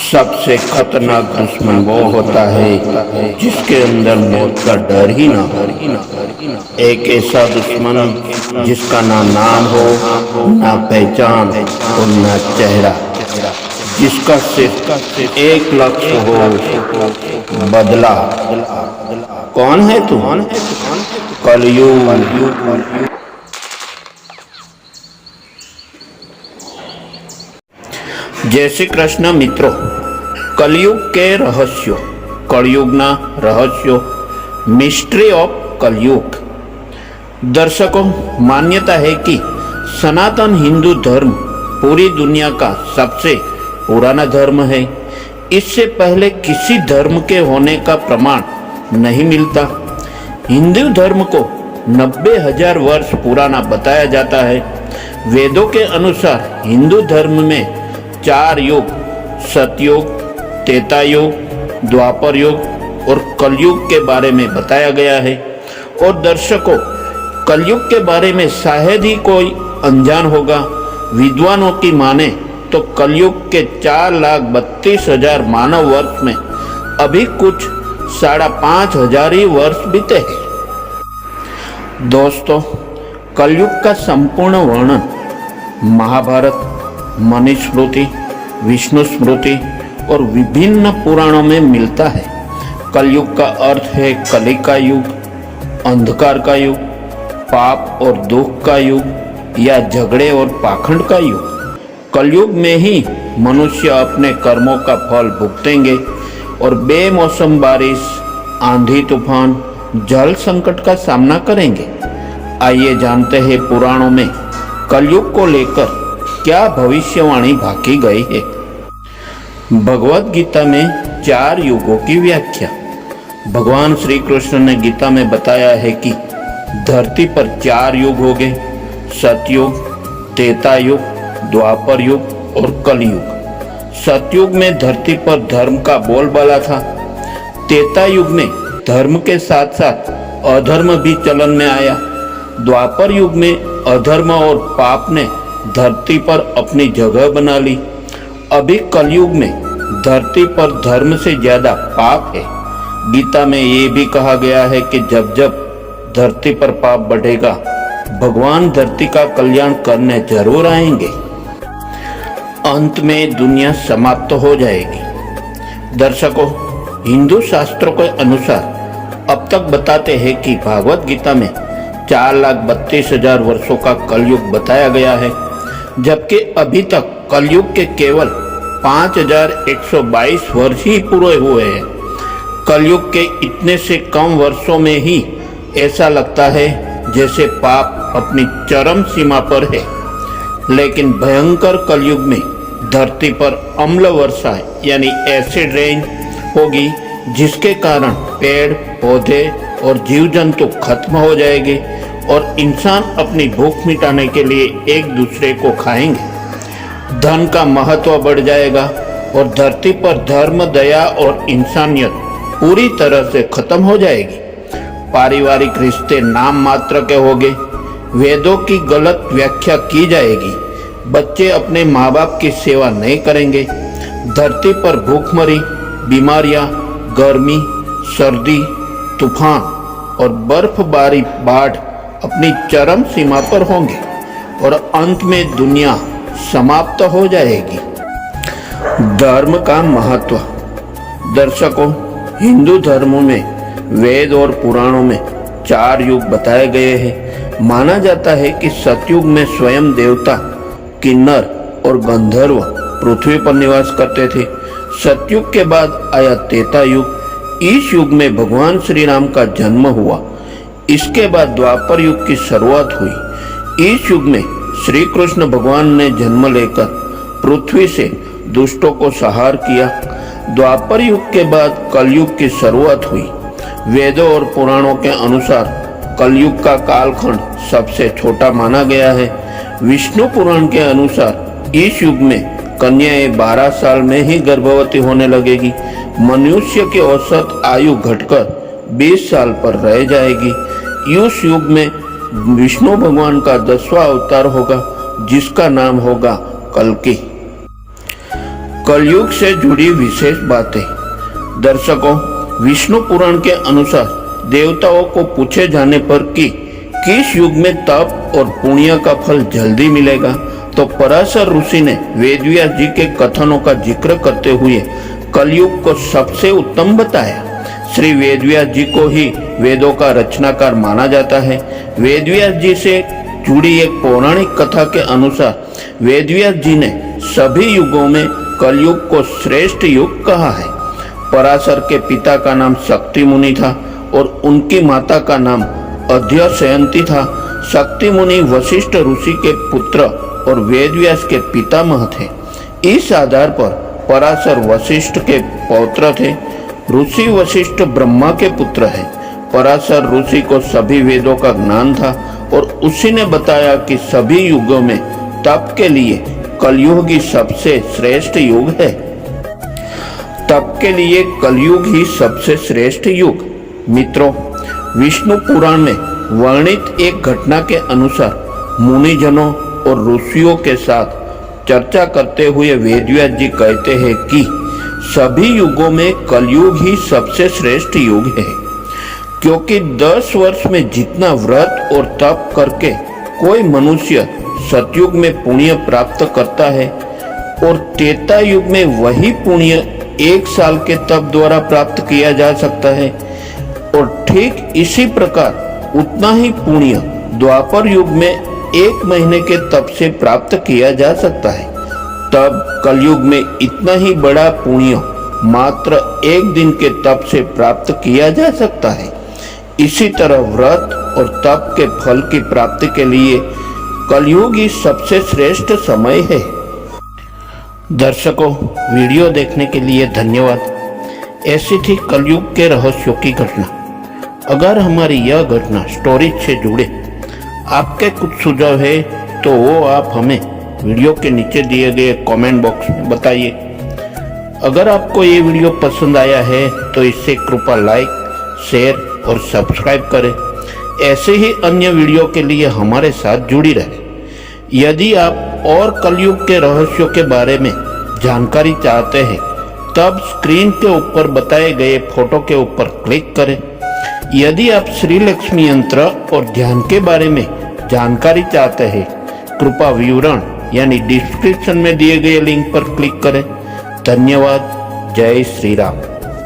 सबसे खतरनाक दुश्मन वो होता है जिसके अंदर मौत का डर ही ना हो। एक ऐसा दुश्मन जिसका ना नाम हो, ना पहचान और ना चेहरा, जिसका सिर्फ एक लक्ष्य हो, बदला। कौन है तू? कलयुग। जय श्री कृष्ण मित्रों, कलयुग के रहस्यों, कलयुगना रहस्यों, मिस्ट्री ऑफ कलयुग। दर्शकों, मान्यता है कि सनातन हिंदू धर्म पूरी दुनिया का सबसे पुराना धर्म है। इससे पहले किसी धर्म के होने का प्रमाण नहीं मिलता। हिंदू धर्म को 90,000 वर्ष पुराना बताया जाता है। वेदों के अनुसार हिंदू धर्म में 4 युग, सतयुग, त्रेता युग, द्वापर युग और कलयुग के बारे में बताया गया है। और दर्शकों, कलयुग के बारे में शायद ही कोई अनजान होगा। विद्वानों की माने तो कलयुग के 4,32,000 मानव वर्ष में अभी कुछ 5,500 ही वर्ष बीते हैं। दोस्तों, कलयुग का संपूर्ण वर्णन महाभारत, मनुस्मृति, विष्णु स्मृति और विभिन्न पुराणों में मिलता है। कलयुग का अर्थ है कली का युग, अंधकार का युग, पाप और दुख का युग या झगड़े और पाखंड का युग। कलयुग में ही मनुष्य अपने कर्मों का फल भुगतेंगे और बेमौसम बारिश, आंधी तूफान, जल संकट का सामना करेंगे। आइए जानते हैं पुराणों में कलयुग को लेकर क्या भविष्यवाणी भाकी गई है। भगवत गीता में 4 युगों की व्याख्या। भगवान श्री कृष्ण ने गीता में बताया है कि धरती पर 4 युग हो गए, सतयुग, त्रेता युग, द्वापर युग और कलयुग। सतयुग में धरती पर धर्म का बोलबाला था। त्रेता युग में धर्म के साथ साथ अधर्म भी चलन में आया। द्वापर युग में अधर्म और पाप ने धरती पर अपनी जगह बना ली। अभी कलयुग में धरती पर धर्म से ज्यादा पाप है। गीता में ये भी कहा गया है कि जब जब धरती पर पाप बढ़ेगा, भगवान धरती का कल्याण करने जरूर आएंगे। अंत में दुनिया समाप्त हो जाएगी। दर्शकों, हिंदू शास्त्रों के अनुसार अब तक बताते हैं कि भागवत गीता में 4,32,000 वर्षों का कलयुग बताया गया है, जबकि अभी तक कलयुग के केवल 5,122 वर्ष ही पूरे हुए हैं। कलयुग के इतने से कम वर्षों में ही ऐसा लगता है जैसे पाप अपनी चरम सीमा पर है। लेकिन भयंकर कलयुग में धरती पर अम्ल वर्षा यानी एसिड रेन होगी, जिसके कारण पेड़ पौधे और जीव जंतु खत्म हो जाएंगे और इंसान अपनी भूख मिटाने के लिए एक दूसरे को खाएंगे। धन का महत्व बढ़ जाएगा और धरती पर धर्म, दया और इंसानियत पूरी तरह से खत्म हो जाएगी। पारिवारिक रिश्ते नाम मात्र के होंगे। वेदों की गलत व्याख्या की जाएगी। बच्चे अपने माँ बाप की सेवा नहीं करेंगे। धरती पर भूखमरी, बीमारियां, गर्मी, सर्दी, तूफान और बर्फबारी, बाढ़ अपनी चरम सीमा पर होंगे और अंत में दुनिया समाप्त हो जाएगी। धर्म का महत्व। दर्शकों, हिंदू धर्म में वेद और पुराणों में 4 युग बताए गए हैं। माना जाता है कि सतयुग में स्वयं देवता, किन्नर और गंधर्व पृथ्वी पर निवास करते थे। सतयुग के बाद आया त्रेता युग। इस युग में भगवान श्री राम का जन्म हुआ। इसके बाद द्वापर युग की शुरुआत हुई। इस युग में श्री कृष्ण भगवान ने जन्म लेकर पृथ्वी से दुष्टों को संहार किया। द्वापर युग के बाद कलयुग की शुरुआत हुई। वेदों और पुराणों के अनुसार कलयुग का कालखंड सबसे छोटा माना गया है। विष्णु पुराण के अनुसार इस युग में कन्याएं 12 साल में ही गर्भवती होने लगेगी। मनुष्य की औसत आयु घटकर 20 साल पर रह जाएगी। इस युग में विष्णु भगवान का 10वां अवतार होगा, जिसका नाम होगा कल्कि। कलयुग से जुड़ी विशेष बातें। दर्शकों, विष्णु पुराण के अनुसार देवताओं को पूछे जाने पर कि किस युग में तप और पुण्य का फल जल्दी मिलेगा, तो पराशर ऋषि ने वेदव्यास जी के कथनों का जिक्र करते हुए कलयुग को सबसे उत्तम बताया। श्री वेदव्यास जी को ही वेदों का रचनाकार माना जाता है। वेदव्यास जी से जुड़ी एक पौराणिक कथा के अनुसार वेदव्यास जी ने सभी युगों में कलयुग को श्रेष्ठ युग कहा है। पराशर के पिता का नाम शक्ति मुनि था और उनकी माता का नाम अध्यसयंती था। शक्ति मुनि वशिष्ठ ऋषि के पुत्र और वेदव्यास के पितामह थे। इस आधार पर पराशर वशिष्ठ के पौत्र थे। ऋषि वशिष्ठ ब्रह्मा के पुत्र हैं। पराशर ऋषि को सभी वेदों का ज्ञान था और उसी ने बताया कि सभी युगों में तप के लिए कलयुग ही सबसे श्रेष्ठ युग है। तप के लिए कलयुग ही सबसे श्रेष्ठ युग। मित्रों, विष्णु पुराण में वर्णित एक घटना के अनुसार मुनिजनों और ऋषियों के साथ चर्चा करते हुए वेदव्यास जी कहते हैं कि सभी युगों में कलयुग ही सबसे श्रेष्ठ युग है, क्योंकि 10 वर्ष में जितना व्रत और तप करके कोई मनुष्य सतयुग में पुण्य प्राप्त करता है और त्रेता युग में वही पुण्य 1 साल के तप द्वारा प्राप्त किया जा सकता है, और ठीक इसी प्रकार उतना ही पुण्य द्वापर युग में 1 महीने के तप से प्राप्त किया जा सकता है। तब कलयुग में इतना ही बड़ा पुण्य मात्र 1 दिन के तप से प्राप्त किया जा सकता है। इसी तरह व्रत और तप के फल की प्राप्ति के लिए कलयुग ही सबसे श्रेष्ठ समय है। दर्शकों, वीडियो देखने के लिए धन्यवाद। ऐसी थी कलयुग के रहस्यों की घटना। अगर हमारी यह घटना स्टोरी से जुड़े आपके कुछ सुझाव है तो वो आप हमें वीडियो के नीचे दिए गए कमेंट बॉक्स में बताइए। अगर आपको ये वीडियो पसंद आया है तो इसे कृपया लाइक, शेयर और सब्सक्राइब करें। ऐसे ही अन्य वीडियो के लिए हमारे साथ जुड़ी रहें। यदि आप और कलयुग के रहस्यों के बारे में जानकारी चाहते हैं तब स्क्रीन के ऊपर बताए गए फोटो के ऊपर क्लिक करें। यदि आप श्री लक्ष्मी यंत्र और ध्यान के बारे में जानकारी चाहते हैं कृपया विवरण यानी डिस्क्रिप्शन में दिए गए लिंक पर क्लिक करें। धन्यवाद। जय श्री राम।